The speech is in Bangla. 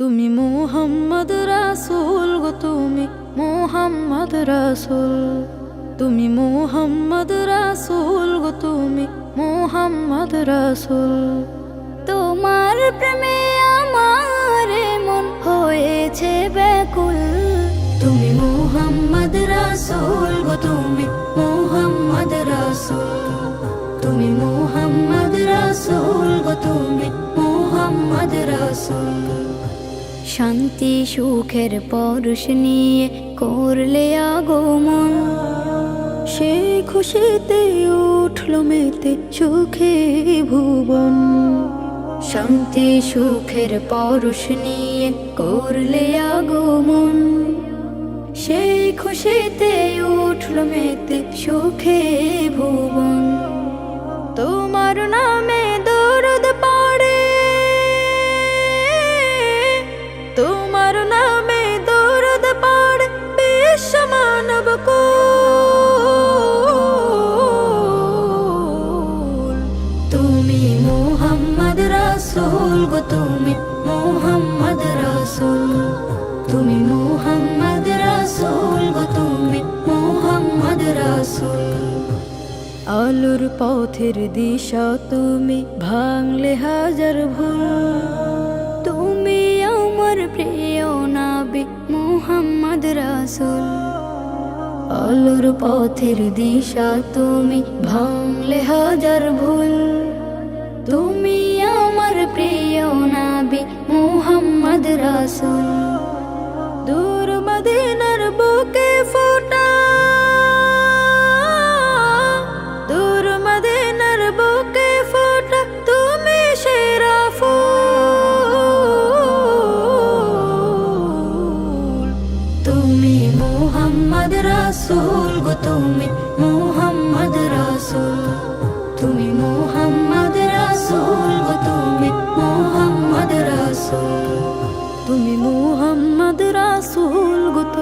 তুমি মুহাম্মদ রাসূল গো, তুমি মুহাম্মদ রাসূল, তুমি মুহাম্মদ রাসূল গো, তুমি মুহাম্মদ রাসূল। তোমার প্রেমে আমার মন হয়েছে ব্যাকুল। তুমি মুহাম্মদ রাসূল গো, তুমি মুহাম্মদ রাসূল, তুমি মুহাম্মদ রাসূল গো, তুমি মুহাম্মদ রাসূল। শান্তি সুখের পরশ নিয়ে করলে আগমন, সেই খুশিতে উঠল মেতে সুখে ভুবন। শান্তি সুখের পরশ নিয়ে করলে আগমন, সেই খুশিতে উঠল মেতে সুখে ভুবন। তোমার নামে দরুদ পড়ে, তোমার নামে দরুদ পড়ে বিশ্ব মানব কুল। তুমি মুহাম্মদ রাসূল গো, তুমি মুহাম্মদ রাসূল, তুমি মুহাম্মদ রাসূল গো, তুমি মুহাম্মদ রাসূল। আলোর পথের দিশা তুমি, ভাঙলে হাজার ভুল। তুমি আমার প্রিয় নবী মুহাম্মদ রাসূল। আলোর পথের দিশা তুমি, ভাঙলে হাজার ভুল। তুমি আমার প্রিয় নবী মুহাম্মদ রাসূল। দূর মদিনার বুকে ফোটা, দূর মদিনার বুকে ফোটা তুমি সেরা ফুল। তুমি মুহাম্মদ রাসূল গো, তুমি মুহাম্মদ রাসূল, তুমি মুহাম্মদ রাসূল গো, তুমি মুহাম্মদ রাসূল, তুমি মুহাম্মদ রাসূল গো।